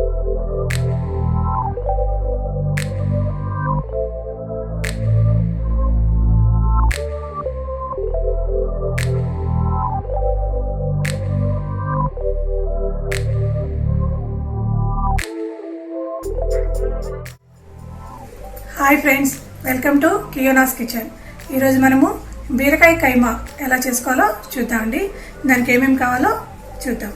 Hi friends, welcome to కియోనాస్ kitchen. ఈరోజు మనము బీరకాయ కైమా ఎలా చేసుకోవాలో చూద్దామండి. దానికి ఏమేమి కావాలో చూద్దాం.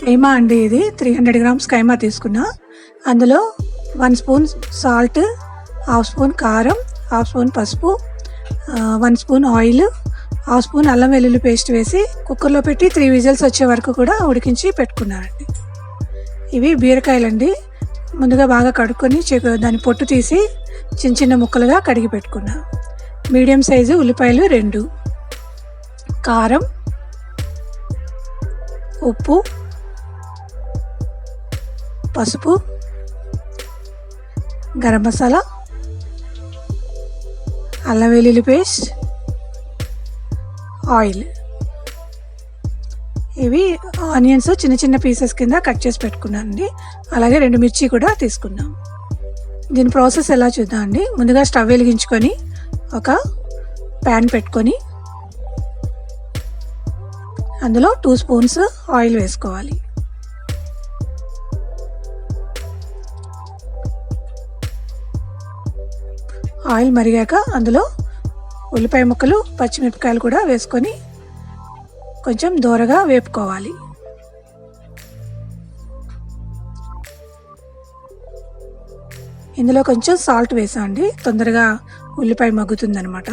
కైమా అండి, ఇది 300 గ్రామ్స్ కైమా తీసుకున్నా. అందులో 1 స్పూన్ సాల్ట్, 1/2 స్పూన్ కారం, 1/2 స్పూన్ పసుపు, 1 స్పూన్ ఆయిల్, 1/2 స్పూన్ అల్లం వెల్లుల్లి పేస్ట్ వేసి కుక్కర్లో పెట్టి 3 విజిల్స్ వచ్చే వరకు కూడా ఉడికించి పెట్టుకున్నానండి. ఇవి బీరకాయలండి. ముందుగా బాగా కడుక్కొని దాని పొట్టు తీసి చిన్న చిన్న ముక్కలుగా కడిగి పెట్టుకున్నా. మీడియం సైజు ఉల్లిపాయలు 2, కారం, ఉప్పు, పసుపు, గరం మసాలా, అల్లం వెల్లుల్లి పేస్ట్, ఆయిల్. ఇవి ఆనియన్స్ చిన్న చిన్న పీసెస్ కింద కట్ చేసి పెట్టుకున్నానండి. అలాగే 2 మిర్చి కూడా తీసుకున్నాం. దీని ప్రాసెస్ ఎలా చూద్దాం అండి. ముందుగా స్టవ్ వెలిగించుకొని ఒక ప్యాన్ పెట్టుకొని అందులో 2 స్పూన్స్ ఆయిల్ వేసుకోవాలి. ఆయిల్ మరిగాక అందులో ఉల్లిపాయ ముక్కలు, పచ్చిమిరపకాయలు కూడా వేసుకొని కొంచెం దోరగా వేపుకోవాలి. ఇందులో కొంచెం సాల్ట్ వేసాండి, తొందరగా ఉల్లిపాయ మగ్గుతుందనమాట.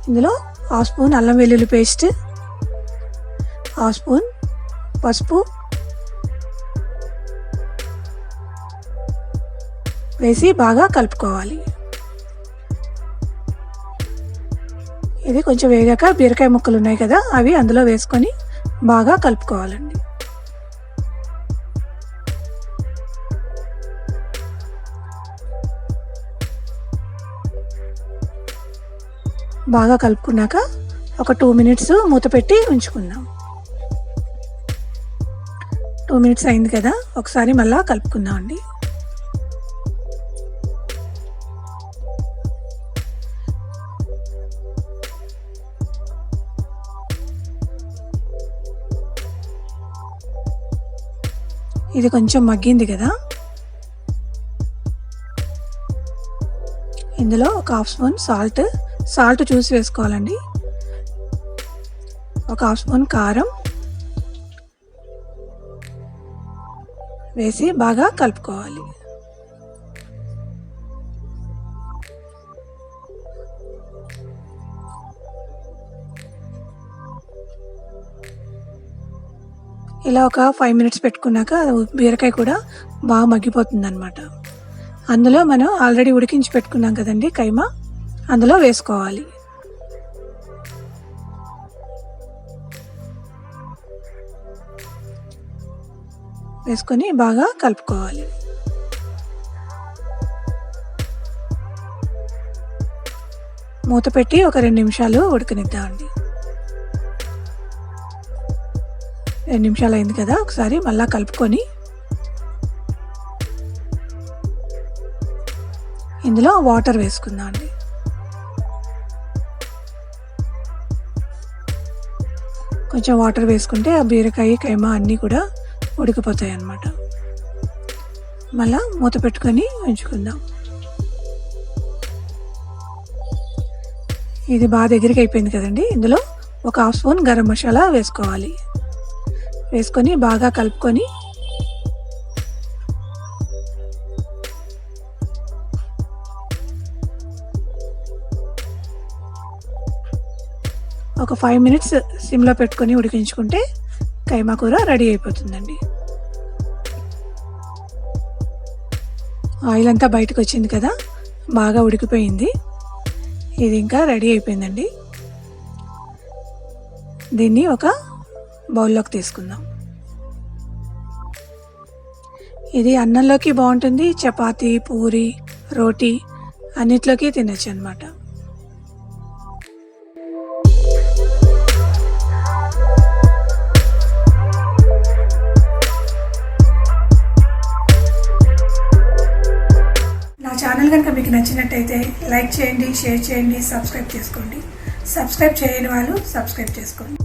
ఇందులో 1/2 స్పూన్ అల్లం వెల్లుల్లి పేస్ట్, 1/2 స్పూన్ పసుపు వేసి బాగా కలుపుకోవాలి. ఇది కొంచెం వేగాక బీరకాయ ముక్కలు ఉన్నాయి కదా, అవి అందులో వేసుకొని బాగా కలుపుకోవాలండి. బాగా కలుపుకున్నాక ఒక 2 మినిట్స్ మూత పెట్టి ఉంచుకుందాం. 2 మినిట్స్ అయింది కదా, ఒకసారి మళ్ళా కలుపుకుందాం అండి. ఇది కొంచెం మగ్గింది కదా, ఇందులో ఒక 1/2 స్పూన్ సాల్ట్ చూసి వేసుకోవాలండి. ఒక 1/2 స్పూన్ కారం వేసి బాగా కలుపుకోవాలి. ఇలా ఒక 5 మినిట్స్ పెట్టుకున్నాక బీరకాయ కూడా బాగా మగ్గిపోతుంది అనమాట. అందులో మనం ఆల్రెడీ ఉడికించి పెట్టుకున్నాం కదండి కైమా, అందులో వేసుకోవాలి. వేసుకొని బాగా కలుపుకోవాలి. మూత పెట్టి ఒక 2 నిమిషాలు ఉడకనిద్దామండి. 2 నిమిషాలు అయింది కదా, ఒకసారి మళ్ళా కలుపుకొని ఇందులో వాటర్ వేసుకుందాం అండి. కొంచెం వాటర్ వేసుకుంటే ఆ బీరకాయ కైమా అన్నీ కూడా ఉడికిపోతాయి అన్నమాట. మళ్ళా మూత పెట్టుకొని ఉంచుకుందాం. ఇది బాగా దగ్గరికి అయిపోయింది కదండి. ఇందులో ఒక 1/2 స్పూన్ గరం మసాలా వేసుకోవాలి. వేసుకొని బాగా కలుపుకొని ఒక 5 మినిట్స్ సిమ్లో పెట్టుకొని ఉడికించుకుంటే కైమా కూర రెడీ అయిపోతుందండి. ఆయిల్ అంతా బయటకు వచ్చింది కదా, బాగా ఉడికిపోయింది. ఇది ఇంకా రెడీ అయిపోయిందండి. దీన్ని ఒక బౌల్లోకి తీసుకుందాం. ఇది అన్నంలోకి బాగుంటుంది, చపాతీ, పూరి, రోటీ అన్నిట్లోకి తినచ్చు అన్నమాట. ఛానల్ కనుక మీకు నచ్చినట్టయితే లైక్ చేయండి, షేర్ చేయండి, సబ్స్క్రైబ్ చేసుకోండి. సబ్స్క్రైబ్ చేయని వాళ్ళు సబ్స్క్రైబ్ చేసుకోండి.